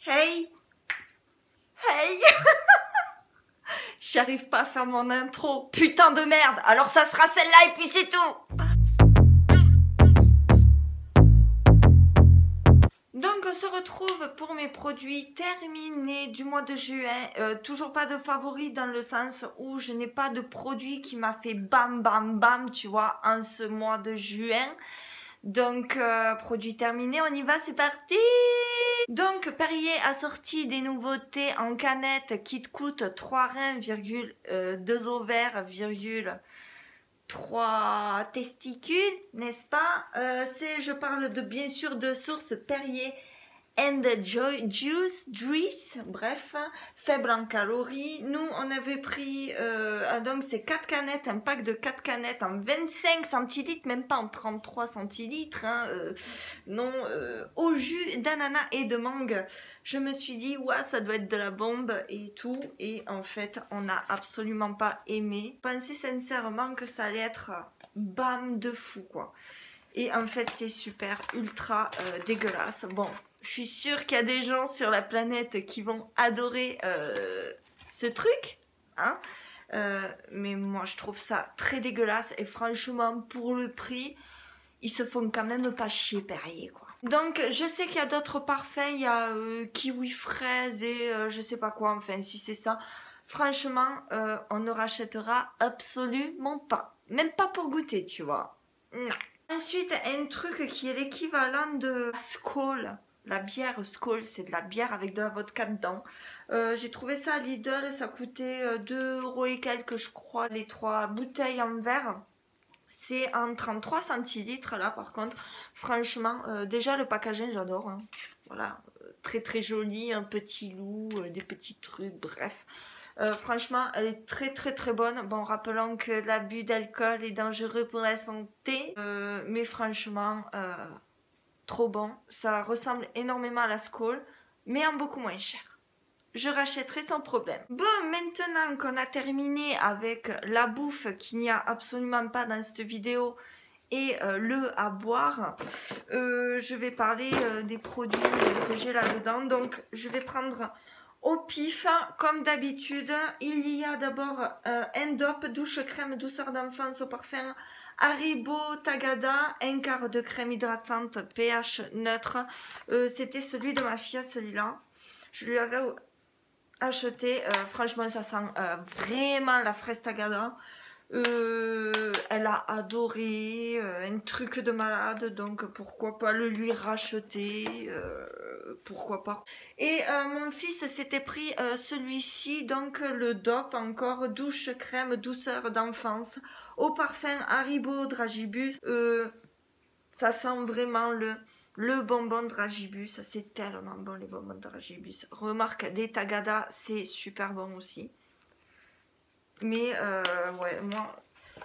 Hey, hey. J'arrive pas à faire mon intro, putain de merde. Alors ça sera celle-là et puis c'est tout. Donc on se retrouve pour mes produits terminés du mois de juin. Toujours pas de favoris dans le sens où je n'ai pas de produit qui m'a fait bam bam bam, tu vois, en ce mois de juin. Donc produit terminé, on y va, c'est parti. Donc Perrier a sorti des nouveautés en canette qui te coûtent 3 reins, 2 ovaires, 3 testicules, n'est-ce pas? Je parle de bien sûr de source Perrier and Juice, bref, faible en calories. Nous, on avait pris, donc c'est 4 canettes, un pack de 4 canettes en 25 centilitres, même pas en 33 centilitres, hein, non, au jus d'ananas et de mangue. Je me suis dit, ouais, ça doit être de la bombe et tout, et en fait, on n'a absolument pas aimé. Je pensais sincèrement que ça allait être bam de fou, quoi. Et en fait, c'est super, ultra dégueulasse. Bon, je suis sûre qu'il y a des gens sur la planète qui vont adorer ce truc, hein. Mais moi, je trouve ça très dégueulasse. Et franchement, pour le prix, ils se font quand même pas chier, Perrier, quoi. Donc, je sais qu'il y a d'autres parfums. Il y a kiwi fraise et je sais pas quoi. Enfin, si c'est ça, franchement, on ne rachètera absolument pas. Même pas pour goûter, tu vois. Non. Ensuite, un truc qui est l'équivalent de Skol. La bière Skol, c'est de la bière avec de la vodka dedans. J'ai trouvé ça à Lidl, ça coûtait 2 € et quelques, je crois, les 3 bouteilles en verre. C'est en 33 centilitres, là, par contre. Franchement, déjà, le packaging, j'adore. Hein. Voilà, très très joli, un petit loup, des petits trucs, bref. Franchement, elle est très très très bonne. Bon, rappelons que l'abus d'alcool est dangereux pour la santé. Mais franchement, trop bon. Ça ressemble énormément à la Skol, mais en beaucoup moins cher. Je rachèterai sans problème. Bon, maintenant qu'on a terminé avec la bouffe qu'il n'y a absolument pas dans cette vidéo et le à boire, je vais parler des produits que j'ai là-dedans. Donc, je vais prendre au pif, comme d'habitude. Il y a d'abord un DOP, douche crème douceur d'enfance au parfum Haribo Tagada, un quart de crème hydratante pH neutre. C'était celui de ma fille, celui-là. Je lui avais acheté. Franchement, ça sent vraiment la fraise Tagada. Elle a adoré, un truc de malade, donc pourquoi pas le lui racheter, pourquoi pas. Et mon fils s'était pris celui-ci, donc le DOP encore, douche crème douceur d'enfance au parfum Haribo Dragibus. Ça sent vraiment le bonbon Dragibus, c'est tellement bon les bonbons Dragibus. Remarque, les Tagada, c'est super bon aussi. Mais ouais, moi,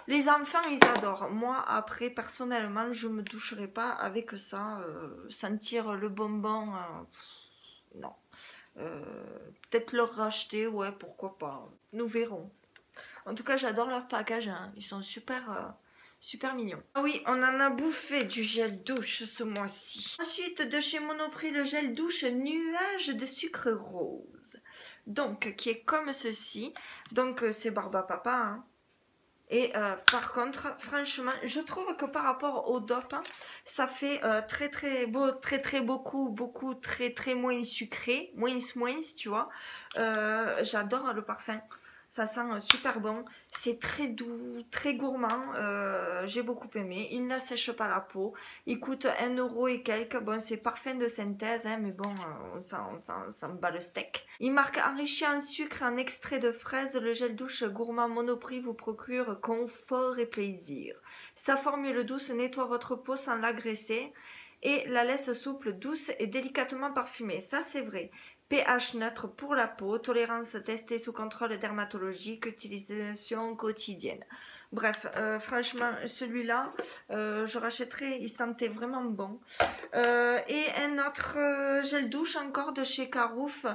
les enfants, ils adorent. Moi, après, personnellement, je me doucherai pas avec ça. Sentir le bonbon, non. Peut-être leur racheter, ouais, pourquoi pas. Nous verrons. En tout cas, j'adore leur package. Hein. Ils sont super, super mignons. Ah oui, on en a bouffé du gel douche ce mois-ci. Ensuite, de chez Monoprix, le gel douche nuage de sucre rose. Donc, qui est comme ceci. Donc, c'est Barba Papa. Hein. Et par contre, franchement, je trouve que par rapport au DOP, hein, ça fait très très beau, très très beaucoup, très très moins sucré, moins, tu vois. J'adore le parfum. Ça sent super bon, c'est très doux, très gourmand, j'ai beaucoup aimé. Il ne sèche pas la peau, il coûte 1 € et quelques. Bon, c'est parfum de synthèse, hein, mais bon, on s'en bat le steak. Il marque enrichi en sucre et en extrait de fraise. Le gel douche gourmand Monoprix vous procure confort et plaisir. Sa formule douce nettoie votre peau sans l'agresser et la laisse souple, douce et délicatement parfumée. Ça, c'est vrai. pH neutre pour la peau, tolérance testée sous contrôle dermatologique, utilisation quotidienne. Bref, franchement, celui-là, je rachèterai, il sentait vraiment bon. Et un autre gel douche encore de chez Carouf.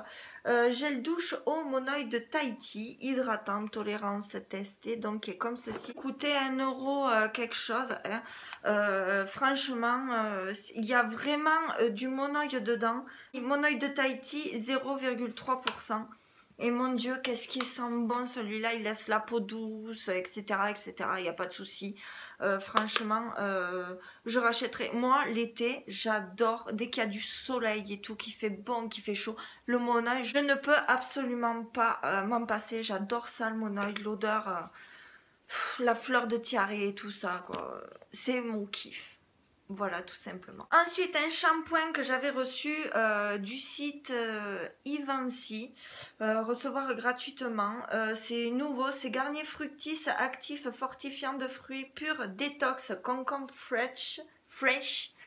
Gel douche au monoïde de Tahiti, hydratant, tolérance testée, donc qui est comme ceci. Coûtait 1 € quelque chose. Hein. Franchement, il y a vraiment du monoïde dedans. Monoïde de Tahiti, 0,3%. Et mon Dieu, qu'est-ce qu'il sent bon celui-là, il laisse la peau douce, etc. etc. Il n'y a pas de souci. Franchement, je rachèterai. Moi, l'été, j'adore, dès qu'il y a du soleil et tout, qui fait bon, qui fait chaud, le monoï, je ne peux absolument pas m'en passer. J'adore ça, le monoï, l'odeur, la fleur de tiare et tout ça, quoi. C'est mon kiff. Voilà, tout simplement. Ensuite, un shampoing que j'avais reçu du site Ivancy, recevoir gratuitement. C'est nouveau, c'est Garnier Fructis Actif Fortifiant de fruits pur détox concombre fresh.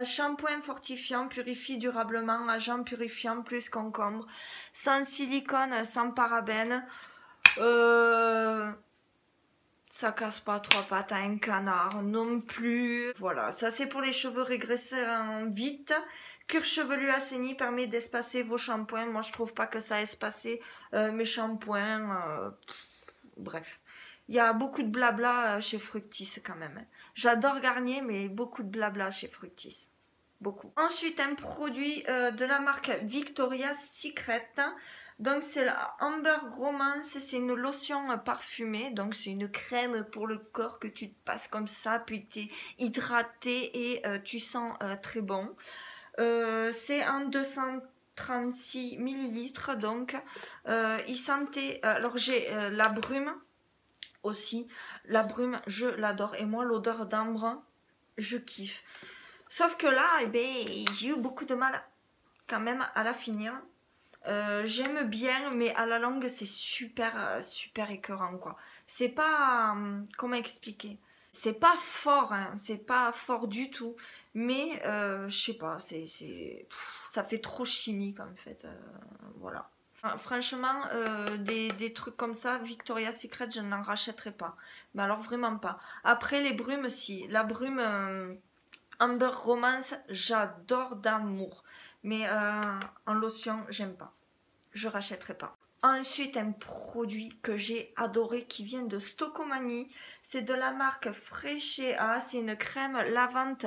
Shampoing fortifiant, purifie durablement, agent purifiant plus concombre, sans silicone, sans parabènes. Ça casse pas trois pattes à un canard non plus. Voilà, ça c'est pour les cheveux régressants vite. Cure chevelu assaini permet d'espacer vos shampoings. Moi je trouve pas que ça espace mes shampoings. Bref, il y a beaucoup de blabla chez Fructis quand même. J'adore Garnier mais beaucoup de blabla chez Fructis. Beaucoup. Ensuite un produit de la marque Victoria's Secret. Donc c'est la Amber Romance, c'est une lotion parfumée, donc c'est une crème pour le corps que tu te passes comme ça, puis tu es hydraté et tu sens très bon. C'est en 236 ml, donc il sentait, alors j'ai la brume aussi, la brume je l'adore et moi l'odeur d'ambre je kiffe. Sauf que là, eh ben, j'ai eu beaucoup de mal quand même à la finir. J'aime bien mais à la longue c'est super écœurant quoi. C'est pas comment expliquer, c'est pas fort hein, c'est pas fort du tout mais je sais pas, ça fait trop chimique en fait, voilà. Franchement des trucs comme ça Victoria's Secret je n'en rachèterai pas, mais alors vraiment pas. Après les brumes, si la brume Amber Romance j'adore d'amour, mais en lotion j'aime pas, je rachèterai pas. Ensuite un produit que j'ai adoré qui vient de Stocomanie, c'est de la marque Freschea, c'est une crème lavante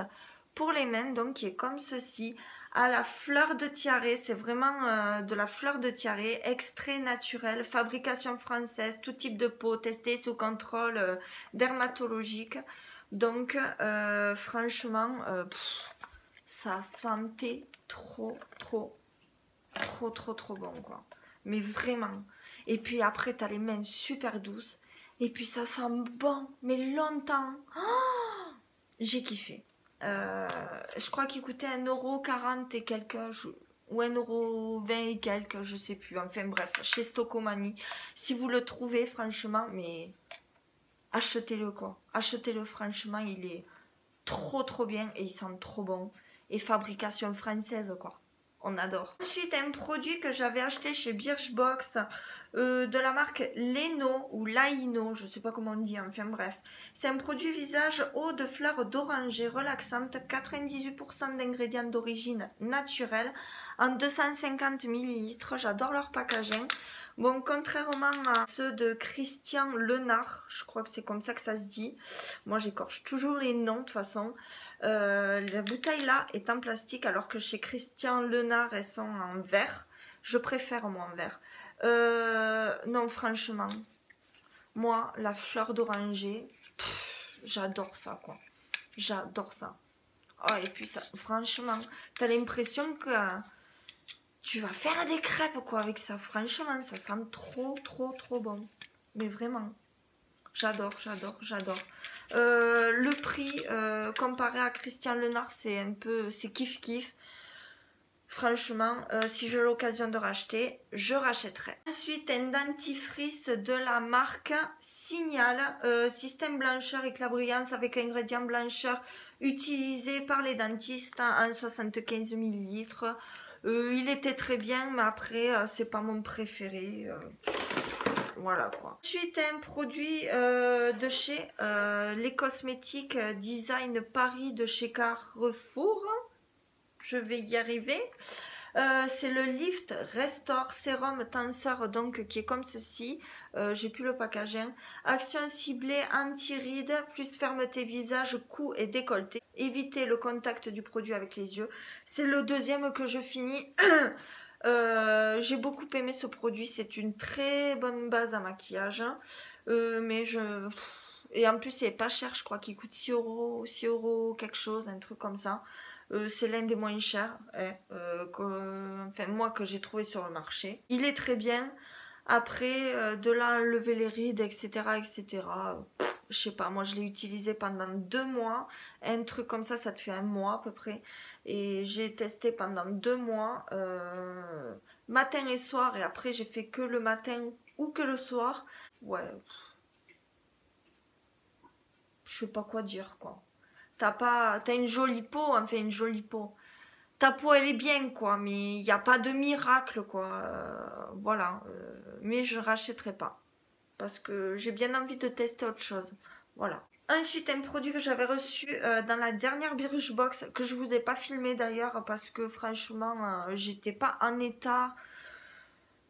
pour les mains, donc qui est comme ceci, à la fleur de tiare, c'est vraiment de la fleur de tiare, extrait naturel, fabrication française, tout type de peau, testé sous contrôle dermatologique. Donc franchement ça sentait trop bon quoi, mais vraiment. Et puis après t'as les mains super douces et puis ça sent bon mais longtemps. Oh, j'ai kiffé. Je crois qu'il coûtait 1,40 € et quelques, ou 1,20 € et quelques, je sais plus, enfin bref, chez Stocomanie, si vous le trouvez franchement, mais achetez-le quoi, achetez-le, franchement il est trop bien et il sent trop bon, et fabrication française quoi, on adore. Ensuite un produit que j'avais acheté chez Birchbox de la marque Leno ou Laino, je sais pas comment on dit, enfin bref, c'est un produit visage eau de fleurs d'oranger relaxante, 98% d'ingrédients d'origine naturelle en 250 ml. J'adore leur packaging. Bon, contrairement à ceux de Christian Lenard, je crois que c'est comme ça que ça se dit, moi j'écorche toujours les noms de toute façon. La bouteille là est en plastique alors que chez Christian Lenard elles sont en verre. Je préfère moi en verre. Non franchement, moi la fleur d'oranger, j'adore ça quoi. J'adore ça. Oh, et puis ça, franchement, t'as l'impression que tu vas faire des crêpes quoi avec ça. Franchement, ça sent trop bon. Mais vraiment. J'adore. Le prix comparé à Christian Lenard, c'est un peu, c'est kiff. Franchement, si j'ai l'occasion de racheter, je rachèterai. Ensuite, un dentifrice de la marque Signal, système blancheur éclat brillance avec ingrédients blancheur utilisé par les dentistes en 75 ml. Il était très bien, mais après, c'est pas mon préféré. voilà quoi. Ensuite, un produit de chez les cosmétiques Design Paris de chez Carrefour. Je vais y arriver. C'est le Lift Restore Sérum Tenseur, donc qui est comme ceci. J'ai plus le packaging. Action ciblée anti-rides, plus fermeté visage, cou et décolleté. Éviter le contact du produit avec les yeux. C'est le deuxième que je finis. J'ai beaucoup aimé ce produit. C'est une très bonne base à maquillage. Et en plus, il est pas cher. Je crois qu'il coûte 6 euros, 6 euros quelque chose, un truc comme ça. C'est l'un des moins chers, enfin moi que j'ai trouvé sur le marché. Il est très bien. Après, de là enlever les rides, etc., je sais pas, moi je l'ai utilisé pendant 2 mois. Un truc comme ça te fait 1 mois à peu près. Et j'ai testé pendant 2 mois, matin et soir. Et après j'ai fait que le matin ou que le soir. Ouais, je sais pas quoi dire quoi. T'as une jolie peau, enfin une jolie peau. Ta peau elle est bien quoi, mais il n'y a pas de miracle quoi. Voilà. Mais je rachèterai pas. Parce que j'ai bien envie de tester autre chose. Voilà. Ensuite, un produit que j'avais reçu dans la dernière Birchbox, que je vous ai pas filmé d'ailleurs, parce que franchement, j'étais pas en état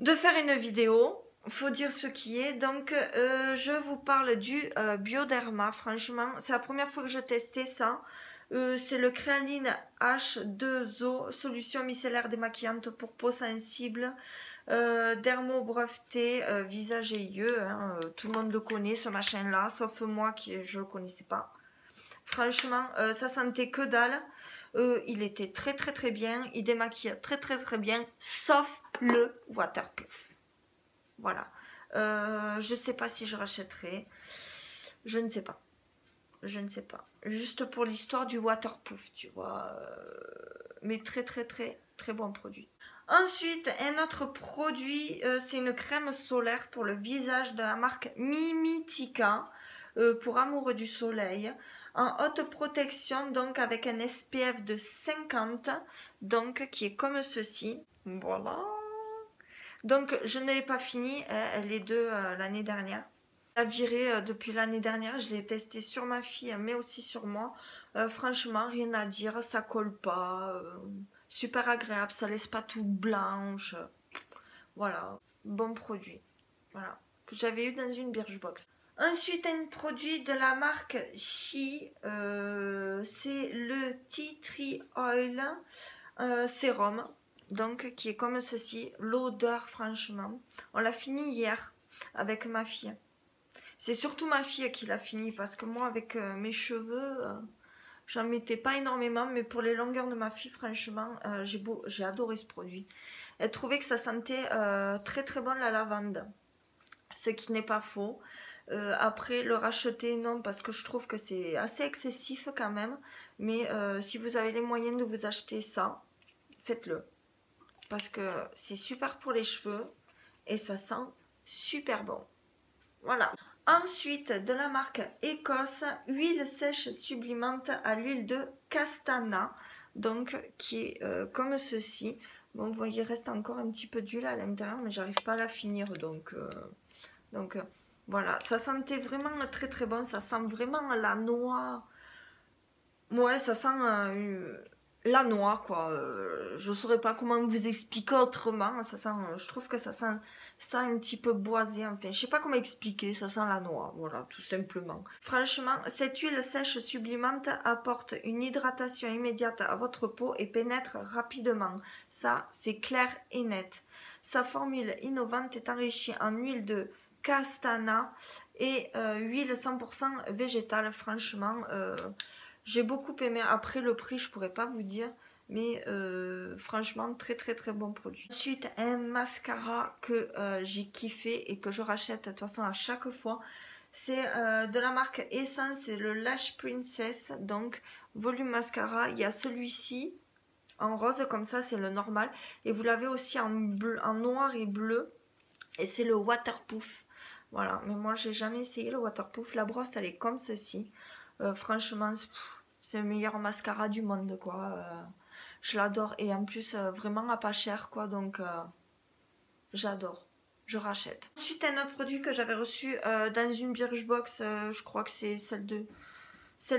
de faire une vidéo. Faut dire ce qui est. Donc, je vous parle du Bioderma. Franchement, c'est la première fois que je testais ça. C'est le Créaline H2O, solution micellaire démaquillante pour peau sensible. Dermo breveté, visage et yeux. Hein, tout le monde le connaît, ce machin-là, sauf moi qui je le connaissais pas. Franchement, ça sentait que dalle. Il était très très très bien. Il démaquille très très très bien, sauf le waterproof. Voilà. Je sais pas si je rachèterai. Je ne sais pas. Je ne sais pas. Juste pour l'histoire du waterproof, tu vois. Mais très très très très bon produit. Ensuite, un autre produit, c'est une crème solaire pour le visage de la marque Mimitica. Pour amoureux du soleil. En haute protection, donc avec un SPF de 50. Donc qui est comme ceci. Voilà. Donc, je ne l'ai pas fini, elle est de l'année dernière. Je l'ai virée depuis l'année dernière, je l'ai testée sur ma fille, mais aussi sur moi. Franchement, rien à dire, ça colle pas. Super agréable, ça laisse pas tout blanche. Voilà, bon produit. Voilà, que j'avais eu dans une Birchbox. Ensuite, un produit de la marque She, c'est le Tea Tree Oil Sérum. Donc qui est comme ceci, l'odeur franchement, on l'a fini hier avec ma fille. C'est surtout ma fille qui l'a fini parce que moi avec mes cheveux, j'en mettais pas énormément, mais pour les longueurs de ma fille franchement, j'ai adoré ce produit. Elle trouvait que ça sentait très très bon la lavande, ce qui n'est pas faux. Après le racheter non parce que je trouve que c'est assez excessif quand même, mais si vous avez les moyens de vous acheter ça, faites-le. Parce que c'est super pour les cheveux et ça sent super bon. Voilà. Ensuite, de la marque Écosse, huile sèche sublimante à l'huile de castana. Donc, qui est comme ceci. Bon, vous voyez, il reste encore un petit peu d'huile à l'intérieur, mais j'arrive pas à la finir. Donc, voilà. Ça sentait vraiment très très bon. Ça sent vraiment la noix. Ouais, ça sent la noix, quoi. Je saurais pas comment vous expliquer autrement. Ça sent, je trouve que ça sent un petit peu boisé. Enfin, je sais pas comment expliquer. Ça sent la noix, voilà, tout simplement. Franchement, cette huile sèche sublimante apporte une hydratation immédiate à votre peau et pénètre rapidement. Ça, c'est clair et net. Sa formule innovante est enrichie en huile de castana et huile 100% végétale. Franchement, j'ai beaucoup aimé. Après le prix, je pourrais pas vous dire, mais franchement, très très très bon produit. Ensuite, un mascara que j'ai kiffé et que je rachète de toute façon à chaque fois. C'est de la marque Essence, c'est le Lash Princess, donc volume mascara. Il y a celui-ci en rose comme ça, c'est le normal. Et vous l'avez aussi en, bleu, en noir et bleu. Et c'est le waterproof. Voilà, mais moi j'ai jamais essayé le waterproof. La brosse elle est comme ceci. Franchement, c'est le meilleur mascara du monde quoi. Je l'adore et en plus vraiment à pas cher quoi, donc j'adore. je rachète. Ensuite, un autre produit que j'avais reçu dans une Birchbox, je crois que c'est celle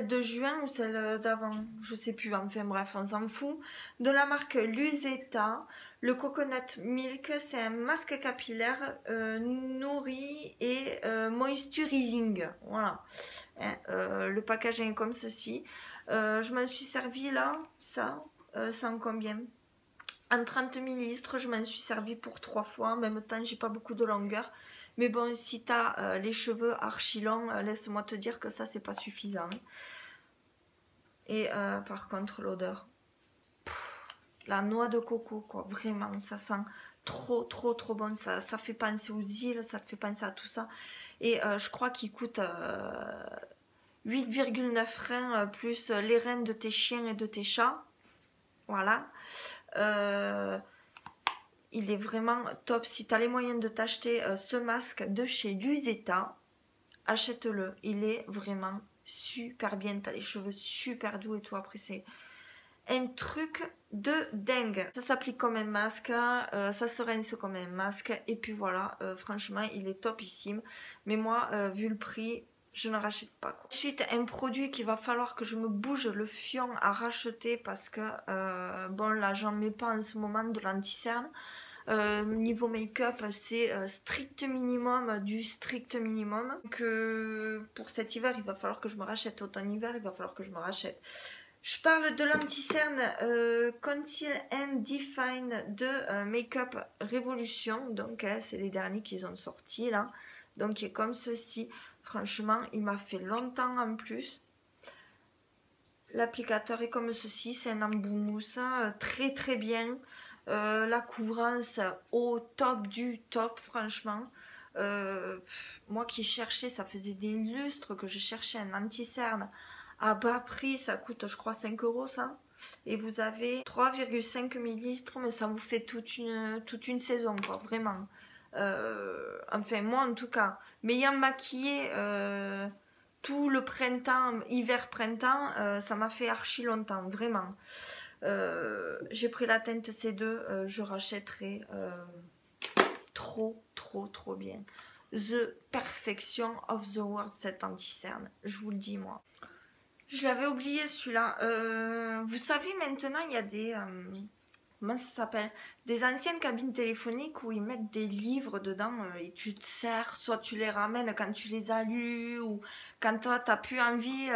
de juin ou celle d'avant, je sais plus, enfin bref, on s'en fout. De la marque Luzeta, le Coconut Milk, c'est un masque capillaire nourri et moisturising. Voilà. Hein, le packaging est comme ceci. Je m'en suis servi là, ça en combien? En 30 ml, je m'en suis servi pour 3 fois. En même temps, j'ai pas beaucoup de longueur. Mais bon, si t'as les cheveux archi longs, laisse-moi te dire que ça, c'est pas suffisant. Et par contre, l'odeur. La noix de coco, quoi. Vraiment, ça sent trop bon. Ça fait penser aux îles, ça te fait penser à tout ça. Et je crois qu'il coûte 8,9 reins plus les reins de tes chiens et de tes chats. Voilà. Il est vraiment top. Si tu as les moyens de t'acheter ce masque de chez Luzeta, achète-le. Il est vraiment super bien. Tu as les cheveux super doux et tout. Après, c'est un truc de dingue. Ça s'applique comme un masque, ça se rince comme un masque. Et puis voilà, franchement, il est topissime. Mais moi, vu le prix, je ne rachète pas, quoi. Ensuite, un produit qu'il va falloir que je me bouge le fion à racheter parce que, bon là, j'en mets pas en ce moment de l'anti-cerne. Niveau make-up, c'est strict minimum du strict minimum. Que pour cet hiver, il va falloir que je me rachète. Automne-hiver, il va falloir que je me rachète. Je parle de l'anti-cerne Conceal and Define de Make-up Revolution. Donc, c'est les derniers qu'ils ont sortis là. Donc, il est comme ceci. Franchement, il m'a fait longtemps en plus. L'applicateur est comme ceci. C'est un embout mousse. Très bien. La couvrance au top du top, franchement. Moi qui cherchais, ça faisait des lustres que je cherchais un anti-cerne à bas prix, ça coûte je crois 5 € ça. Et vous avez 3,5 ml, mais ça vous fait toute une saison, quoi, vraiment. Enfin, moi en tout cas, m'ayant maquillé tout le printemps, hiver-printemps, ça m'a fait archi longtemps, vraiment. J'ai pris la teinte C2, je rachèterai trop bien. The Perfection of the World, cet anti-cerne, je vous le dis moi. Je l'avais oublié celui-là. Vous savez maintenant il y a des... comment ça s'appelle? Des anciennes cabines téléphoniques où ils mettent des livres dedans et tu te sers, soit tu les ramènes quand tu les as lus ou quand toi t'as plus envie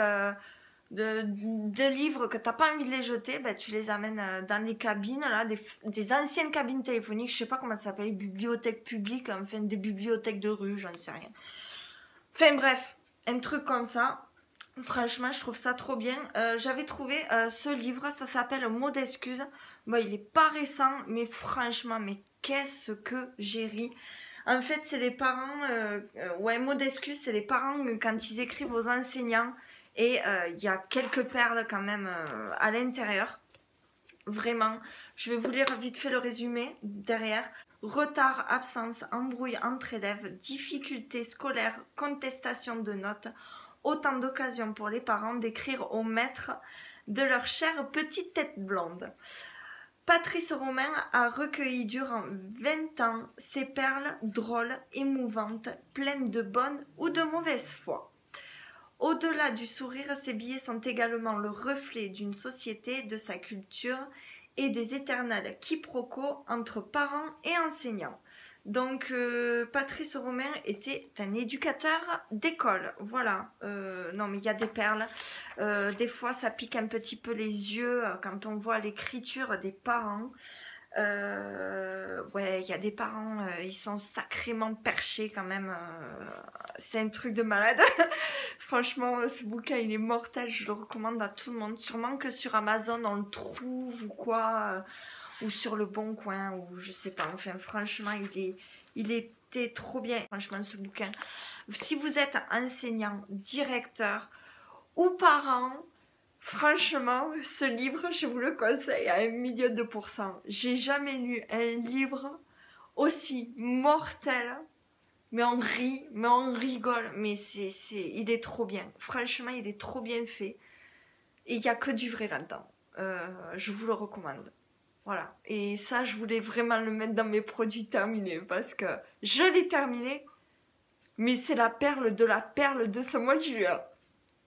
de livres que t'as pas envie de les jeter, ben, tu les amènes dans les cabines là, des anciennes cabines téléphoniques, je sais pas comment ça s'appelle, bibliothèques publiques, enfin des bibliothèques de rue, j'en sais rien. Enfin bref, un truc comme ça. Franchement, je trouve ça trop bien. J'avais trouvé ce livre, ça s'appelle Mots d'excuses. Bon, il est pas récent, mais franchement, mais qu'est-ce que j'ai ri. En fait, c'est les parents, ouais, Mots d'excuses, c'est les parents quand ils écrivent aux enseignants. Et il y a quelques perles quand même à l'intérieur. Vraiment, je vais vous lire vite fait le résumé derrière. Retard, absence, embrouille entre élèves, difficultés scolaires, contestation de notes. Autant d'occasions pour les parents d'écrire au maître de leur chère petite tête blonde. Patrice Romain a recueilli durant 20 ans ces perles drôles, émouvantes, pleines de bonne ou de mauvaise foi. Au-delà du sourire, ces billets sont également le reflet d'une société, de sa culture et des éternels quiproquos entre parents et enseignants. Donc, Patrice Romain était un éducateur d'école. Voilà. Non, mais il y a des perles. Des fois, ça pique un petit peu les yeux quand on voit l'écriture des parents. Ouais, il y a des parents, ils sont sacrément perchés quand même. C'est un truc de malade. Franchement, ce bouquin, il est mortel. Je le recommande à tout le monde. Sûrement que sur Amazon, on le trouve ou quoi. Ou sur le Bon Coin, ou je sais pas. Enfin, franchement, il était trop bien, franchement, ce bouquin. Si vous êtes enseignant, directeur ou parent, franchement, ce livre, je vous le conseille à 1 000 000%. J'ai jamais lu un livre aussi mortel. Mais on rit, mais on rigole. Mais il est trop bien. Franchement, il est trop bien fait. Et il n'y a que du vrai là-dedans. Je vous le recommande. Voilà. Et ça, je voulais vraiment le mettre dans mes produits terminés parce que je l'ai terminé. Mais c'est la perle de ce mois de juin.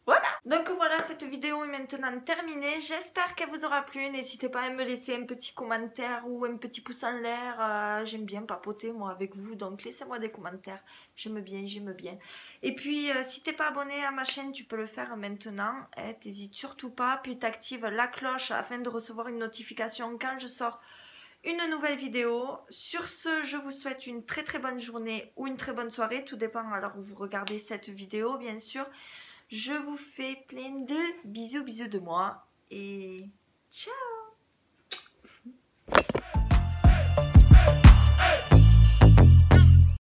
Voilà. Donc voilà, cette vidéo est maintenant terminée. J'espère qu'elle vous aura plu. N'hésitez pas à me laisser un petit commentaire ou un petit pouce en l'air. J'aime bien papoter moi avec vous, donc laissez-moi des commentaires. J'aime bien, j'aime bien. Et puis si t'es pas abonné à ma chaîne, tu peux le faire maintenant. T'hésites surtout pas. Puis t'actives la cloche afin de recevoir une notification quand je sors une nouvelle vidéo. Sur ce, je vous souhaite une très très bonne journée ou une très bonne soirée. Tout dépend à l'heure où vous regardez cette vidéo, bien sûr. Je vous fais plein de bisous de moi et ciao!